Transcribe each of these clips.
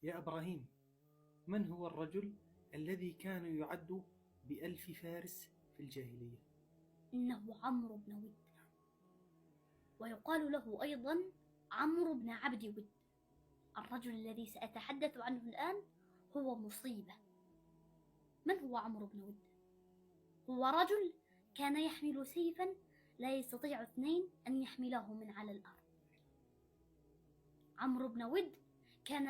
يا إبراهيم، من هو الرجل الذي كان يعد ب1000 فارس في الجاهلية؟ إنه عمرو بن ود، ويقال له أيضا عمرو بن عبد ود. الرجل الذي سأتحدث عنه الآن هو مصيبة. من هو عمرو بن ود؟ هو رجل كان يحمل سيفا لا يستطيع 2 أن يحمله من على الأرض. عمرو بن ود كان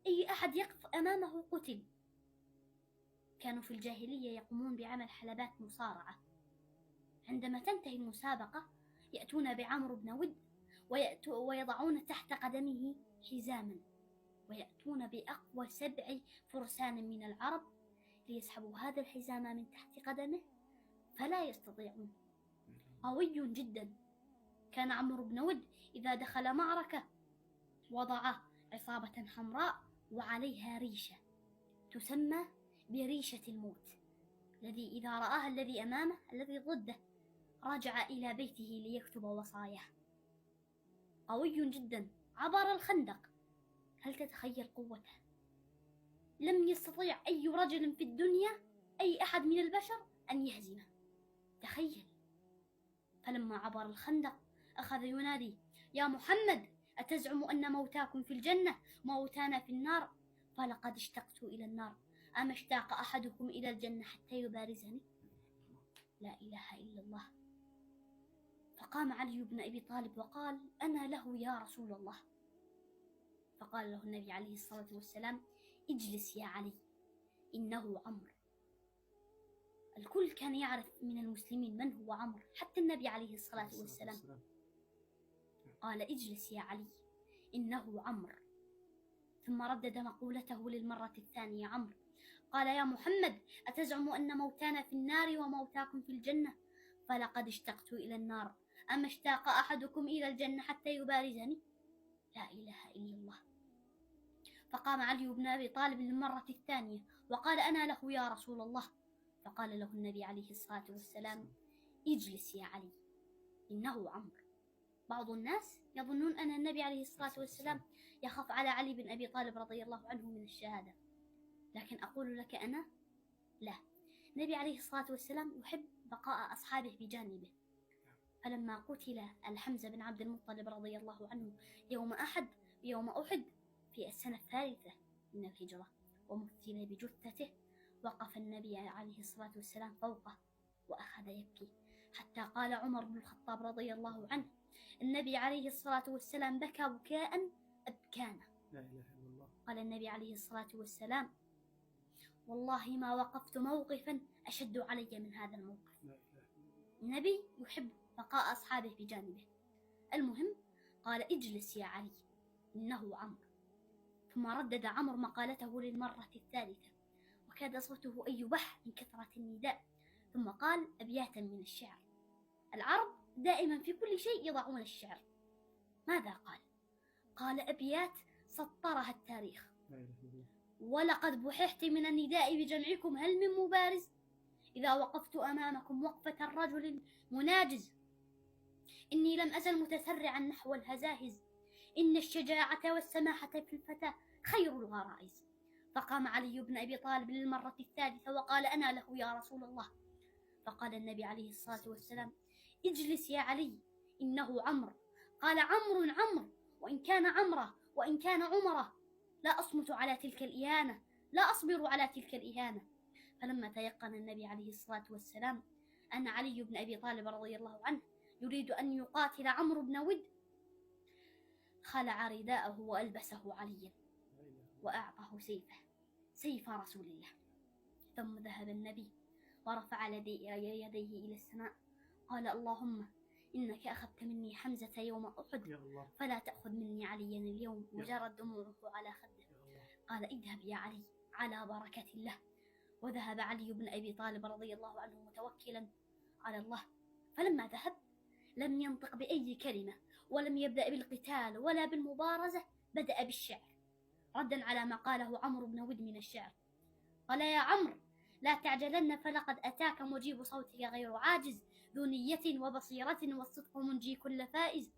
أي أحد يقف أمامه قتل. كانوا في الجاهلية يقومون بعمل حلبات مصارعة. عندما تنتهي المسابقة يأتون بعمرو بن ود ويضعون تحت قدمه حزاما، ويأتون بأقوى 7 فرسان من العرب ليسحبوا هذا الحزام من تحت قدمه، فلا يستطيعون. قوي جدا. كان عمرو بن ود إذا دخل معركة وضع عصابة حمراء وعليها ريشة تسمى بريشة الموت، الذي إذا رآها الذي أمامه الذي ضده رجع إلى بيته ليكتب وصاياه. قوي جدا. عبر الخندق. هل تتخيل قوته؟ لم يستطيع أي رجل في الدنيا، أي أحد من البشر، أن يهزمه. تخيل. فلما عبر الخندق أخذ ينادي: يا محمد، أتزعم أن موتاكم في الجنة وموتانا في النار؟ فلقد اشتقت إلى النار، أما اشتاق أحدكم إلى الجنة حتى يبارزني؟ لا إله إلا الله. فقام علي بن أبي طالب وقال: أنا له يا رسول الله. فقال له النبي عليه الصلاة والسلام: اجلس يا علي، إنه عمرو. الكل كان يعرف من المسلمين من هو عمرو، حتى النبي عليه الصلاة والسلام. قال: اجلس يا علي، إنه عمرو. ثم ردد مقولته للمرة الثانية: عمرو. قال: يا محمد، أتزعم أن موتانا في النار وموتاكم في الجنة؟ فلقد اشتقت إلى النار، أما اشتاق أحدكم إلى الجنة حتى يبارزني؟ لا إله إلا الله. فقام علي بن أبي طالب للمرة الثانية وقال: أنا له يا رسول الله. فقال له النبي عليه الصلاة والسلام: اجلس يا علي، إنه عمرو. بعض الناس يظنون أن النبي عليه الصلاة والسلام يخاف على علي بن أبي طالب رضي الله عنه من الشهادة، لكن أقول لك أنا لا. النبي عليه الصلاة والسلام يحب بقاء أصحابه بجانبه. فلما قتل الحمزة بن عبد المطلب رضي الله عنه يوم أحد في السنة الثالثة من الهجرة ومثل بجثته، وقف النبي عليه الصلاة والسلام فوقه وأخذ يبكي، حتى قال عمر بن الخطاب رضي الله عنه: النبي عليه الصلاة والسلام بكى بكاء أبكانا. لا إله إلا الله. قال النبي عليه الصلاة والسلام: والله ما وقفت موقفا أشد علي من هذا الموقف. النبي يحب بقاء أصحابه بجانبه. المهم، قال: اجلس يا علي، إنه عمرو. ثم ردد عمرو مقالته للمرة الثالثة، وكاد صوته أن يبح من كثرة النداء، ثم قال أبياتا من الشعر. العرب دائما في كل شيء يضعون الشعر. ماذا قال؟ قال أبيات سطرها التاريخ: ولقد بححت من النداء بجمعكم، هل من مبارز؟ إذا وقفت أمامكم وقفة الرجل المناجز، إني لم أزل متسرعا نحو الهزاهز، إن الشجاعة والسماحة في الفتى خير الغرائز. فقام علي بن أبي طالب للمرة الثالثة وقال: أنا له يا رسول الله. فقال النبي عليه الصلاة والسلام: اجلس يا علي، إنه عمرو. قال: عمرو عمرو، وإن كان عمره وإن كان عمره، لا أصمت على تلك الإهانة، لا أصبر على تلك الإهانة. فلما تيقن النبي عليه الصلاة والسلام أن علي بن أبي طالب رضي الله عنه يريد أن يقاتل عمرو بن ود، خلع رداءه وألبسه عليا وأعطاه سيف رسول الله. ثم ذهب النبي ورفع يديه إلى السماء، قال: اللهم إنك أخذت مني حمزة يوم أحد، فلا تأخذ مني عليا اليوم. وجرت دموعه على خده. قال: اذهب يا علي على بركة الله. وذهب علي بن أبي طالب رضي الله عنه متوكلا على الله. فلما ذهب لم ينطق بأي كلمة، ولم يبدأ بالقتال ولا بالمبارزة، بدأ بالشعر ردا على ما قاله عمرو بن ود من الشعر. قال: يا عمرو، لا تعجلن، فلقد أتاك مجيب صوتك غير عاجز، ذو نية وبصيرة، والصدق منجي كل فائز.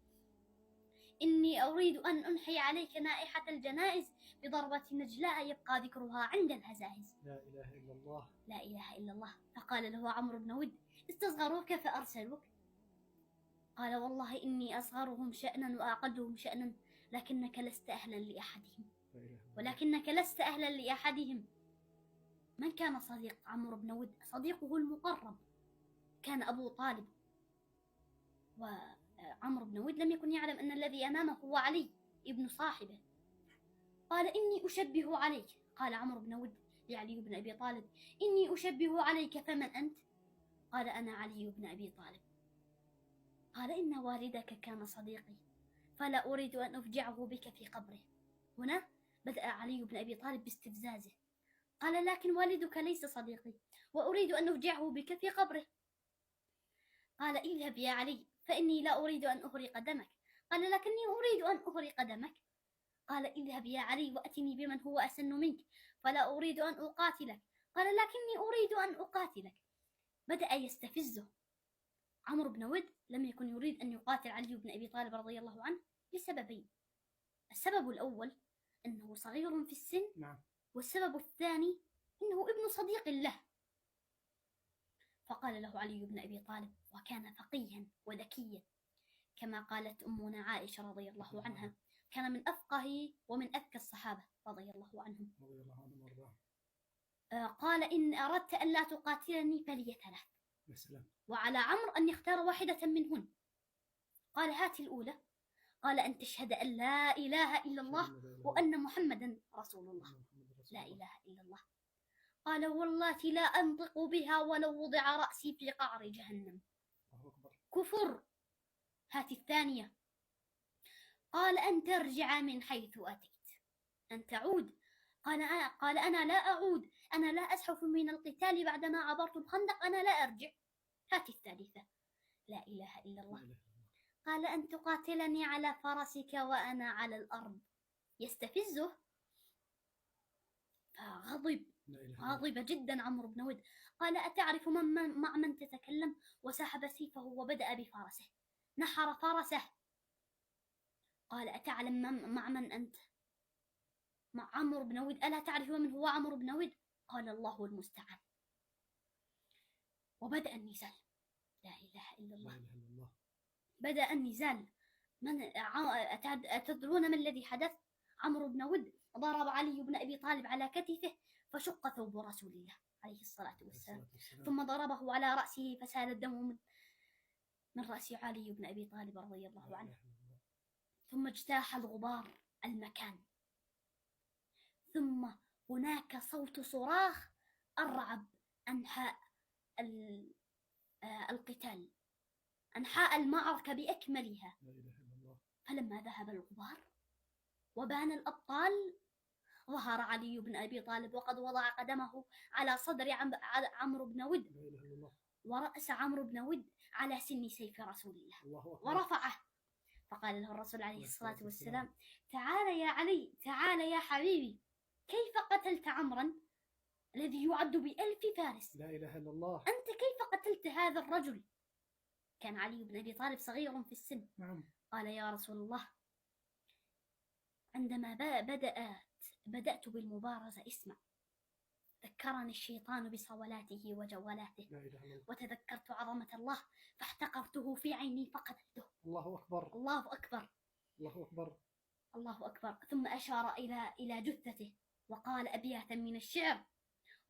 إني أريد أن أنحي عليك نائحة الجنائز بضربة نجلاء يبقى ذكرها عند الهزائز. لا إله إلا الله. لا إله إلا الله. فقال له عمرو بن ود: استصغروك فأرسلوك؟ قال: والله إني أصغرهم شأنا وأقلهم شأنا، لكنك لست أهلا لأحدهم. ولكنك لست أهلا لأحدهم. من كان صديق عمرو بن ود؟ صديقه المقرب كان أبو طالب. وعمرو بن ود لم يكن يعلم أن الذي أمامه هو علي ابن صاحبه. قال: إني أشبه عليك. قال عمرو بن ود لعلي بن أبي طالب: إني أشبه عليك، فمن أنت؟ قال: أنا علي بن أبي طالب. قال: إن والدك كان صديقي، فلا أريد أن أفجعه بك في قبره. هنا بدأ علي بن أبي طالب باستفزازه. قال: لكن والدك ليس صديقي، وأريد أن أفجعه بك في قبره. قال: اذهب يا علي، فإني لا أريد أن أهرق دمك. قال: لكني أريد أن أهرق دمك. قال: اذهب يا علي وأتني بمن هو أسن منك، فلا أريد أن أقاتلك. قال: لكني أريد أن أقاتلك. بدأ يستفزه. عمرو بن ود لم يكن يريد أن يقاتل علي بن أبي طالب رضي الله عنه لسببين. السبب الأول أنه صغير في السن، نعم. والسبب الثاني أنه ابن صديق له. فقال له علي بن أبي طالب، وكان فقيها وذكيا كما قالت أمنا عائشة رضي الله عنها: كان من أفقه ومن أذكى الصحابة رضي الله عنهم. قال: إن أردت أن لا تقاتلني فلي ثلاث، وعلى عمرو أن يختار واحدة منهن. قال: هات الأولى. قال: أن تشهد أن لا إله إلا الله وأن محمدا رسول الله. لا إله إلا الله. قال: والله لا أنطق بها ولو وضع رأسي في قعر جهنم. كفر. هات الثانية. قال: أن ترجع من حيث أتيت. أن تعود. قال: أنا لا أعود، أنا لا أزحف من القتال بعدما عبرت الخندق، أنا لا أرجع. هات الثالثة. لا إله إلا الله. قال: أن تقاتلني على فرسك وأنا على الأرض. يستفزه. فغضب، غاضب جدا عمرو بن ود. قال: أتعرف مع من تتكلم؟ وسحب سيفه وبدأ بفرسه، نحر فرسه. قال: أتعلم مع من أنت؟ مع عمرو بن ود. ألا تعرف من هو عمرو بن ود؟ قال: الله المستعان. وبدأ النزال. لا إله إلا الله. بدأ النزال. أتدرون ما الذي حدث؟ عمرو بن ود ضرب علي بن أبي طالب على كتفه فشق ثوب رسول الله عليه الصلاة والسلام، ثم ضربه على رأسه فسال الدم من رأس علي بن أبي طالب رضي الله عنه. ثم اجتاح الغبار المكان. ثم هناك صوت صراخ أرعب أنحاء القتال، أنحاء المعركة بأكملها. فلما ذهب الغبار وبان الأبطال، ظهر علي بن أبي طالب وقد وضع قدمه على صدر عمرو بن ود، ورأس عمرو بن ود على سن سيف رسول الله، ورفعه. فقال له الرسول عليه الصلاة والسلام: تعال يا علي، تعال يا حبيبي، كيف قتلت عمرا الذي يعد ب1000 فارس؟ لا إله إلا الله. أنت كيف قتلت هذا الرجل؟ كان علي بن أبي طالب صغير في السن. نعم. قال: يا رسول الله، عندما بدأت بالمبارزة، اسمع، ذكرني الشيطان بصولاته وجولاته، وتذكرت عظمة الله فاحتقرته في عيني فقتلته. الله أكبر. الله أكبر. الله أكبر. الله أكبر. ثم أشار إلى جثته وقال أبياتا من الشعر،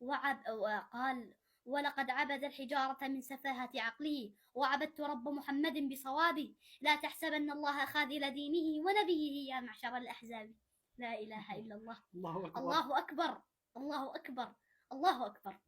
وقال: ولقد عبد الحجارة من سفاهة عقله، وعبدت رب محمد بصوابه، لا تحسبن الله خاذل دينه ونبيه يا معشر الأحزاب. لا إله إلا الله. الله أكبر. الله أكبر. الله أكبر. الله أكبر.